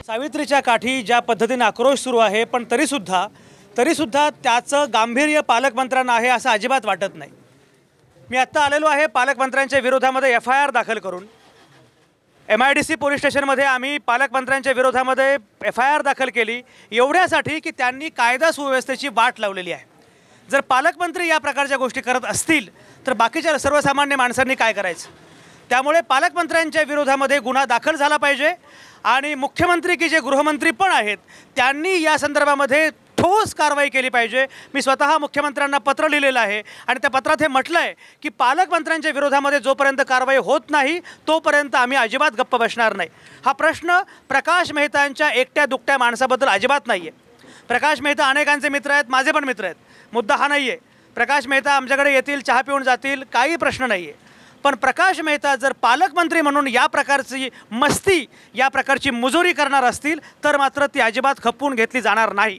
सावित्रीच्या काठी ज्या पद्धतीने आक्रोश सुरू आहे, पण तरीसुद्धा त्याचं गांभीर्य पालकमंत्र्यांना आहे असं अजिबात वाटत नाही। मी आत्ता आलेलो आहे पालकमंत्र्यांच्या विरोधामध्ये FIR दाखल करून। MIDC पोलीस स्टेशनमध्ये आम्ही पालकमंत्र्यांच्या विरोधामध्ये FIR दाखल केली एवढ्यासाठी की त्यांनी कायदा सुव्यवस्थेची वाट लावलेली आहे। जर पालकमंत्री या प्रकारच्या गोष्टी करत असतील तर बाकीच्या सर्वसामान्य माणसांनी काय करायचं? त्यामुळे पालकमंत्र्यांच्या विरोधामध्ये गुन्हा दाखल झाला पाहिजे आणि मुख्यमंत्री की जे गृहमंत्री पण आहेत त्यांनी या संदर्भामध्ये ठोस कारवाई केली पाहिजे। मी स्वतः मुख्यमंत्र्यांना पत्र लिहिलेलं आहे आणि त्या पत्रात हे म्हटलं आहे की पालकमंत्र्यांच्या विरोधामध्ये जोपर्यंत कारवाई होत नाही तोपर्यंत आम्ही अजिबात गप्प बसणार नाही। हा प्रश्न प्रकाश मेहतांच्या एकट्या दुकट्या माणसाबद्दल अजिबात नाही आहे। प्रकाश मेहता अनेकांचे मित्र आहेत, माझे पण मित्र आहेत, मुद्दा हा नाही आहे। प्रकाश मेहता आमच्याकडे येतील, चहा पिऊन जातील, काही प्रश्न नाही आहे। पण प्रकाश मेहता जर पालकमंत्री म्हणून या प्रकारची मस्ती, या प्रकारची मुजोरी करणार असतील तर मात्र ती अजिबात खपवून घेतली जाणार नाही।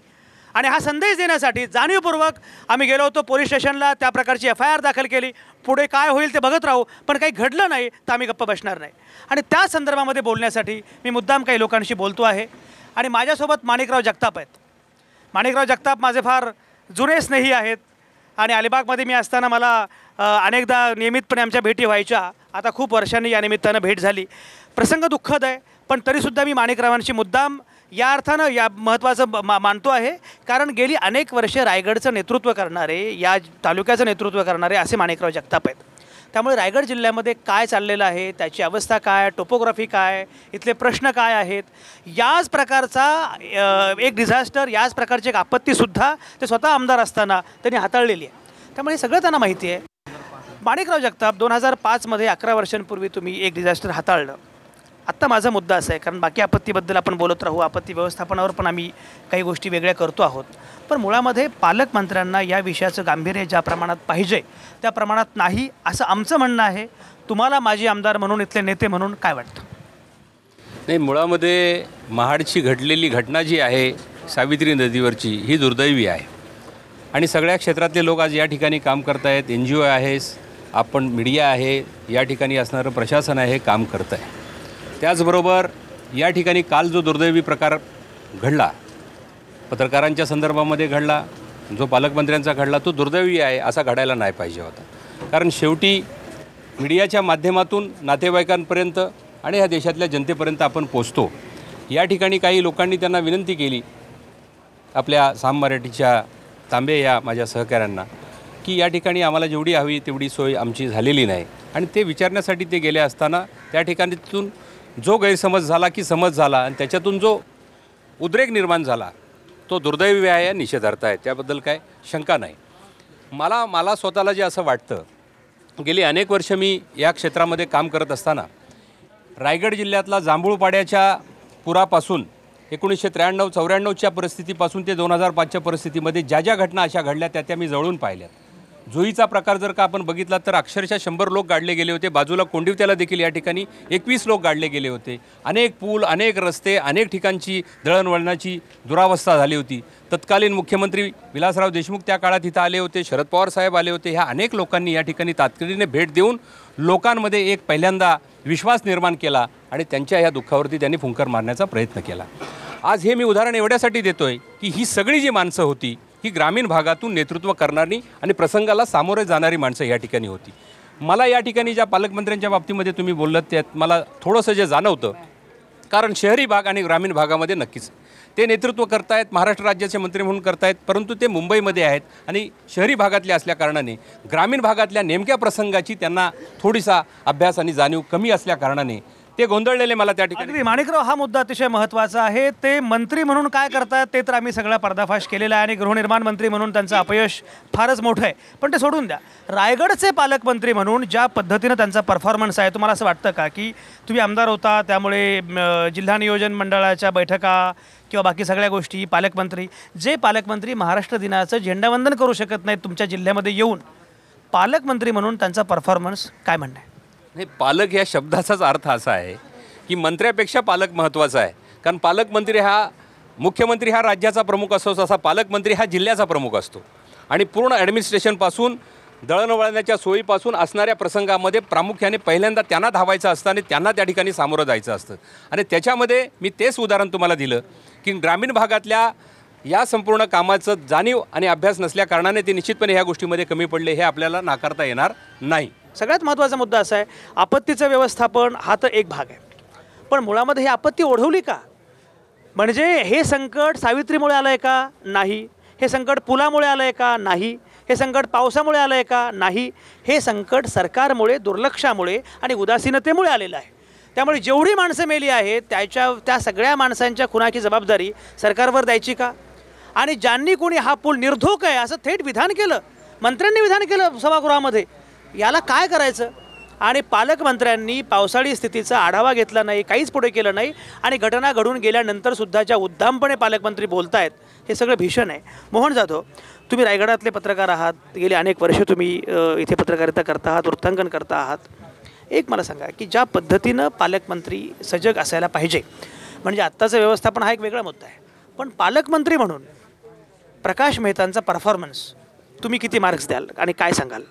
आणि हा संदेश देण्यासाठी जाणीवपूर्वक आम्ही गेलो होतो पोलीस स्टेशनला, त्या प्रकारची FIR दाखल केली। पुढे काय होईल ते बघत राहू, पण काही घडलं नाही तर आम्ही गप्प बसणार नाही। आणि त्या संदर्भामध्ये बोलण्यासाठी मी मुद्दाम काही लोकांशी बोलतो आहे आणि माझ्यासोबत माणिकराव जगताप आहेत। माणिकराव जगताप माझे फार जुने स्नेही आहेत आणि अलिबागमध्ये मी असताना मला अनेकदा नियमितपणे आमच्या भेटी व्हायच्या। आता खूप वर्षांनी या निमित्तानं भेट झाली। प्रसंग दुःखद आहे, पण तरीसुद्धा मी माणिकरावांशी मुद्दाम या अर्थानं या महत्त्वाचं मानतो आहे कारण गेली अनेक वर्षे रायगडचं नेतृत्व करणारे, या तालुक्याचं नेतृत्व करणारे असे माणिकराव जगताप आहेत। त्यामुळे रायगड जिल्ह्यामध्ये काय चाललेलं आहे, त्याची अवस्था काय, टोपोग्राफी काय, इथले प्रश्न काय आहेत, याच प्रकारचा एक डिझास्टर, याच प्रकारची एक आपत्तीसुद्धा ते स्वतः आमदार असताना त्यांनी हाताळलेली आहे। त्यामुळे हे सगळं त्यांना माहिती आहे। माणिकराव जगताप 2005मध्ये 11 वर्षांपूर्वी तुम्ही एक डिझास्टर हाताळलं। आत्ता माझा मुद्दा असा आहे, कारण बाकी आपत्तीबद्दल आपण बोलत राहू, आपत्ती व्यवस्थापनावर पण आम्ही काही गोष्टी वेगळ्या करतो आहोत, पण मुळामध्ये पालकमंत्र्यांना या विषयाचं गांभीर्य ज्या प्रमाणात पाहिजे त्या प्रमाणात नाही असं आमचं म्हणणं आहे। तुम्हाला माजी आमदार म्हणून, इथले नेते म्हणून काय वाटतं? नाही, मुळामध्ये महाडची घडलेली घटना जी आहे सावित्री नदीवरची ही दुर्दैवी आहे आणि सगळ्या क्षेत्रातले लोक आज या ठिकाणी काम करत आहेत। NGO आहे, आपण मीडिया आहे, या ठिकाणी असणारं प्रशासन आहे, काम करत आहे। त्याचबरोबर या ठिकाणी काल जो दुर्दैवी प्रकार घडला, पत्रकारांच्या संदर्भामध्ये घडला, जो पालकमंत्र्यांचा घडला, तो दुर्दैवी आहे, असा घडायला नाही पाहिजे होता। कारण शेवटी मीडियाच्या माध्यमातून नातेवाईकांपर्यंत आणि ह्या देशातल्या जनतेपर्यंत आपण पोचतो। या ठिकाणी काही लोकांनी त्यांना विनंती केली, आपल्या साम मराठीच्या तांबे या माझ्या सहकाऱ्यांना, की या ठिकाणी आम्हाला जेवढी हवी तेवढी सोय आमची झालेली नाही आणि ते विचारण्यासाठी ते गेले असताना त्या ठिकाणातून जो गैरसमज झाला की समज झाला आणि त्याच्यातून जो उद्रेक निर्माण झाला तो दुर्दैवी आहे, निषेधार्थ आहे, त्याबद्दल काय शंका नाही। मला स्वतःला जे असं वाटतं, गेली अनेक वर्ष मी या क्षेत्रामध्ये काम करत असताना रायगड जिल्ह्यातला जांभूळपाड्याच्या पुरापासून 1993-94च्या परिस्थितीपासून ते 2005च्या परिस्थितीमध्ये ज्या ज्या घटना अशा घडल्या त्या मी जवळून पाहिल्यात। जुईचा प्रकार जर का आपण बघितला तर अक्षरशः 100 लोक गाडले गेले होते। बाजूला कोंडिवत्याला देखील या ठिकाणी 21 लोक गाडले गेले होते। अनेक पूल, अनेक रस्ते, अनेक ठिकाणची दळणवळणाची दुरावस्था झाली होती। तत्कालीन मुख्यमंत्री विलासराव देशमुख त्या काळात इथं आले होते, शरद पवार साहेब आले होते। ह्या अनेक लोकांनी या ठिकाणी तातडीने भेट देऊन लोकांमध्ये एक पहिल्यांदा विश्वास निर्माण केला आणि त्यांच्या ह्या दुःखावरती त्यांनी फुंकर मारण्याचा प्रयत्न केला। आज हे मी उदाहरण एवढ्यासाठी देतोय की ही सगळी जी माणसं होती ही ग्रामीण भागातून नेतृत्व करणारी आणि प्रसंगाला सामोरे जाणारी माणसं या ठिकाणी होती। मला या ठिकाणी ज्या पालकमंत्र्यांच्या बाबतीमध्ये तुम्ही बोललात त्यात मला थोडंसं जे जाणवतं, कारण शहरी भाग आणि ग्रामीण भागामध्ये नक्कीच ते नेतृत्व करतायत, महाराष्ट्र राज्याचे मंत्री म्हणून करतायत, परंतु ते मुंबईमध्ये आहेत आणि शहरी भागातले असल्याकारणाने ग्रामीण भागातल्या नेमक्या प्रसंगाची त्यांना थोडीसा अभ्यास आणि जाणीव कमी असल्याकारणाने ते गोंधळलेले मला त्या ठिकाणी। माणिकराव, हा मुद्दा अतिशय महत्त्वाचा आहे। ते मंत्री म्हणून काय करतात ते तर आम्ही सगळा पर्दाफाश केलेला आहे आणि गृहनिर्माण मंत्री म्हणून त्यांचं अपयश फारच मोठं आहे, पण ते सोडून द्या। रायगडचे पालकमंत्री म्हणून ज्या पद्धतीनं त्यांचा परफॉर्मन्स आहे, तुम्हाला असं वाटतं का की तुम्ही आमदार होता त्यामुळे जिल्हा नियोजन मंडळाच्या बैठका किंवा बाकी सगळ्या गोष्टी, पालकमंत्री महाराष्ट्र दिनाचं झेंडावंदन करू शकत नाहीत तुमच्या जिल्ह्यामध्ये येऊन, पालकमंत्री म्हणून त्यांचा परफॉर्मन्स काय म्हणणं आहे? नाही, पालक या शब्दाचाच अर्थ असा आहे की मंत्र्यापेक्षा पालक महत्त्वाचा आहे। कारण पालकमंत्री हा, मुख्यमंत्री हा राज्याचा प्रमुख असतो, तसा पालकमंत्री हा जिल्ह्याचा प्रमुख असतो आणि पूर्ण ॲडमिनिस्ट्रेशनपासून दळणवळणाच्या सोयीपासून असणाऱ्या प्रसंगामध्ये प्रामुख्याने पहिल्यांदा त्यांना धावायचं असतं आणि त्यांना त्या ठिकाणी सामोरं जायचं असतं. आणि त्याच्यामध्ये मी तेच उदाहरण तुम्हाला दिलं की ग्रामीण भागातल्या या संपूर्ण कामाचं जाणीव आणि अभ्यास नसल्याकारणाने ते निश्चितपणे ह्या गोष्टीमध्ये कमी पडले, हे आपल्याला नाकारता येणार नाही. सगळ्यात महत्त्वाचा मुद्दा असा आहे, आपत्तीचं व्यवस्थापन हा तर एक भाग आहे, पण मुळामध्ये ही आपत्ती ओढवली का? म्हणजे हे संकट सावित्रीमुळे आलं आहे का? नाही. हे संकट पुलामुळे आलं आहे का? नाही. हे संकट पावसामुळे आलं आहे का? नाही. हे संकट सरकारमुळे, दुर्लक्षामुळे आणि उदासीनतेमुळे आलेलं आहे. त्यामुळे जेवढी माणसं मेली आहेत त्या सगळ्या माणसांच्या खुनाची जबाबदारी सरकारवर द्यायची का? आणि ज्यांनी कोणी हा पूल निर्धोक आहे असं थेट विधान केलं, मंत्र्यांनी विधान केलं सभागृहामध्ये, याला काय करायचं? आणि पालकमंत्र्यांनी पावसाळी स्थितीचा आढावा घेतला नाही, काहीच पुढे केलं नाही. आणि घटना घडून गेल्यानंतरसुद्धा ज्या उद्दामपणे पालकमंत्री बोलत आहेत हे सगळं भीषण आहे. मोहन जाधव, तुम्ही रायगडातले पत्रकार आहात, गेली अनेक वर्ष तुम्ही इथे पत्रकारिता करता आहात, वृत्तांकन करता आहात. एक मला सांगा की ज्या पद्धतीनं पालकमंत्री सजग असायला पाहिजे, म्हणजे आत्ताचं व्यवस्थापन हा एक वेगळा मुद्दा आहे, पण पालकमंत्री म्हणून प्रकाश मेहतांचा परफॉर्मन्स तुम्ही किती मार्क्स द्याल आणि काय सांगाल?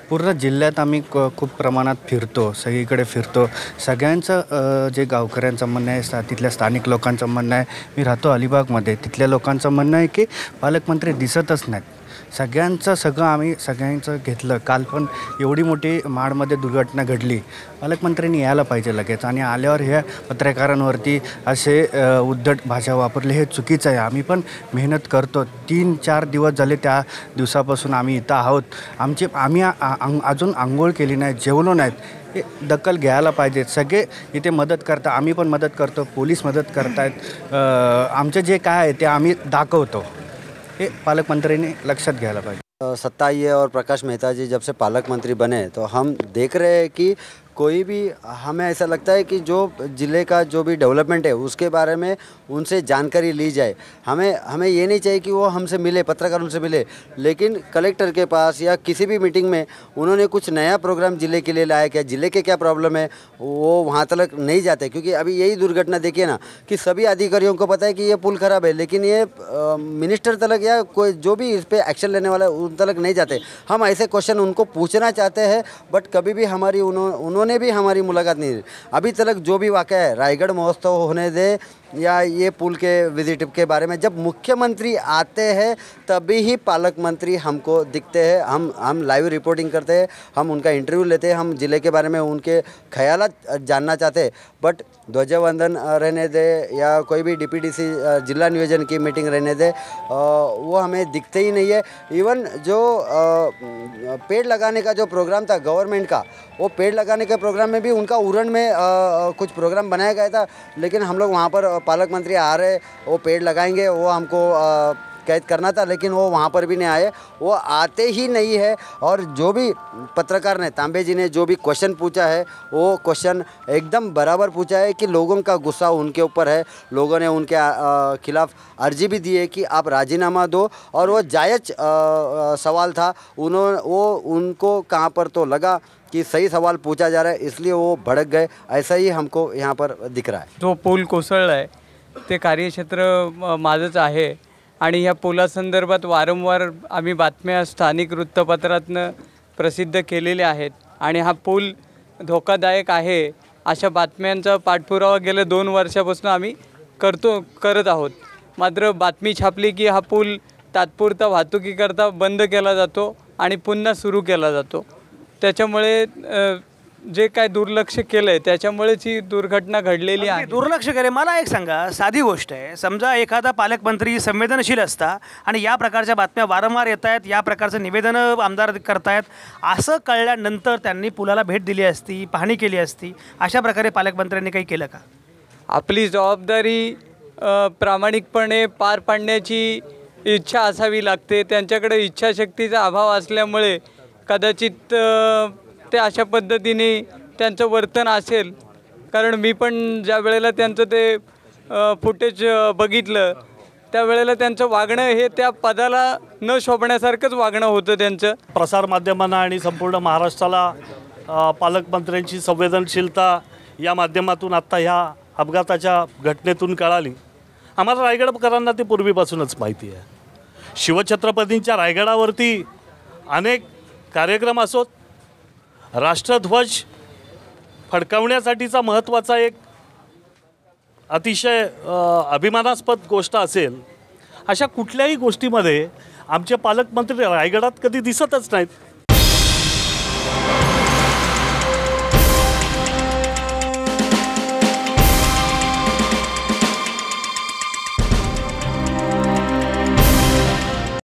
पूर्ण जिल्ह्यात आम्ही खूप प्रमाणात फिरतो, सगळीकडे फिरतो. सगळ्यांचं जे गावकऱ्यांचं म्हणणं आहे, तिथल्या स्थानिक लोकांचं म्हणणं आहे, मी राहतो अलिबागमध्ये, तिथल्या लोकांचं म्हणणं आहे की पालकमंत्री दिसतच नाहीत. सगळ्यांचं घेतलं. काल पण एवढी मोठी महाडमध्ये दुर्घटना घडली, पालकमंत्र्यांनी यायला पाहिजे लगेच. आणि आल्यावर ह्या पत्रकारांवरती असे उद्धट भाषा वापरले, हे चुकीचं आहे. आम्ही पण मेहनत करतो, 3-4 दिवस झाले त्या दिवसापासून आम्ही इथं आहोत. आम्ही अजून आंघोळ केली नाही, जेवलो नाहीत. हे दखल घ्यायला पाहिजे. सगळे इथे मदत करतात, आम्ही पण मदत करतो, पोलीस मदत करतायत. आमचं जे काय आहे ते आम्ही दाखवतो, हे पालकमंत्र्यांनी लक्षात घ्यायला पाहिजे. सत्ता आई है और प्रकाश मेहता जी जब से पालक मंत्री बने तो हम देख रहे हैं कि कोई भी, हमें ऐसा लगता है कि जो ज़िले का जो भी डेवलपमेंट है उसके बारे में उनसे जानकारी ली जाए. हमें ये नहीं चाहिए कि वो हमसे मिले, पत्रकारों से मिले, लेकिन कलेक्टर के पास या किसी भी मीटिंग में उन्होंने कुछ नया प्रोग्राम ज़िले के लिए लाया, क्या ज़िले के क्या प्रॉब्लम है वो वहाँ तक नहीं जाते. क्योंकि अभी यही दुर्घटना देखिए ना कि सभी अधिकारियों को पता है कि ये पुल ख़राब है, लेकिन ये मिनिस्टर तक या कोई जो भी इस पर एक्शन लेने वाला है उन तक नहीं जाते. हम ऐसे क्वेश्चन उनको पूछना चाहते हैं, बट कभी भी हमारी उन्होंने भी हमारी मुलाकात नहीं दी. अभी तक जो भी वाक़या है, रायगढ़ महोत्सव होने दे या ये पुल के विजिट के बारे में, जब मुख्यमंत्री आते हैं तभी ही पालक मंत्री हमको दिखते हैं. हम लाइव रिपोर्टिंग करते हैं, हम उनका इंटरव्यू लेते हैं, हम ज़िले के बारे में उनके ख्यालात जानना चाहते हैं. बट ध्वजवंदन रहने दे या कोई भी DPDC जिला नियोजन की मीटिंग रहने दे, वो हमें दिखते ही नहीं है. इवन जो पेड़ लगाने का जो प्रोग्राम था गवर्नमेंट का, वो पेड़ लगाने के प्रोग्राम में भी उनका उरण में कुछ प्रोग्राम बनाया गया था, लेकिन हम लोग वहाँ पर पालक मंत्री आ रहे, वो पेड़ लगाएंगे, वो हमको कैद करना था, लेकिन वो वहाँ पर भी नहीं आए, वो आते ही नहीं है. और जो भी पत्रकार ने, तांबे जी ने जो भी क्वेश्चन पूछा है, वो क्वेश्चन एकदम बराबर पूछा है कि लोगों का गुस्सा उनके ऊपर है. लोगों ने उनके खिलाफ अर्जी भी दी है कि आप राजीनामा दो, और वो जायज़ सवाल था. उनको कहाँ पर तो लगा कि सही सवाल पूछा जा रहा है, इसलिए वो भड़क गए. ऐसा ही हमको यहाँ पर दिख रहा है. जो पूल कोसळला आहे ते कार्यक्षेत्र माझंच आहे आणि ह्या पुलासंदर्भात वारंवार आम्ही बातम्या स्थानिक वृत्तपत्रातनं प्रसिद्ध केलेल्या आहेत. आणि हा पूल धोकादायक आहे अशा बातम्यांचा पाठपुरावा गेल्या 2 वर्षापासून आम्ही करत आहोत. मात्र बातमी छापली की हा पूल तात्पुरता वाहतुकीकरता बंद केला जातो आणि पुन्हा सुरू केला जातो. त्याच्यामुळे जे काय दुर्लक्ष केलं आहे त्याच्यामुळेच ही दुर्घटना घडलेली आहे. दुर्लक्ष केले. मला एक सांगा, साधी गोष्ट आहे, समजा एखादा पालकमंत्री संवेदनशील असता आणि या प्रकारच्या बातम्या वारंवार येत आहेत, या प्रकारचं निवेदनं आमदार करतायत, असं कळल्यानंतर त्यांनी पुलाला भेट दिली असती, पाहणी केली असती. अशा प्रकारे पालकमंत्र्यांनी काही केलं का? आपली जबाबदारी प्रामाणिकपणे पार पाडण्याची इच्छा असावी लागते. त्यांच्याकडे इच्छाशक्तीचा अभाव असल्यामुळे कदाचित ते अशा पद्धतीने त्यांचं वर्तन असेल. कारण मी पण ज्या वेळेला त्यांचं ते फुटेज बघितलं त्यावेळेला त्यांचं वागणं हे त्या पदाला न शोभण्यासारखंच वागणं होतं त्यांचं. प्रसारमाध्यमांना आणि संपूर्ण महाराष्ट्राला पालकमंत्र्यांची संवेदनशीलता या माध्यमातून आत्ता ह्या अपघाताच्या घटनेतून कळाली. आम्हाला रायगडकरांना ते पूर्वीपासूनच माहिती आहे. शिवछत्रपतींच्या रायगडावरती अनेक कार्यक्रम असोत, राष्ट्रध्वज फडकावण्यासाठीचा महत्त्वाचा एक अतिशय अभिमानास्पद गोष्ट असेल, अशा कुठल्याही गोष्टीमध्ये आमचे पालकमंत्री रायगडात कधी दिसतच नाहीत.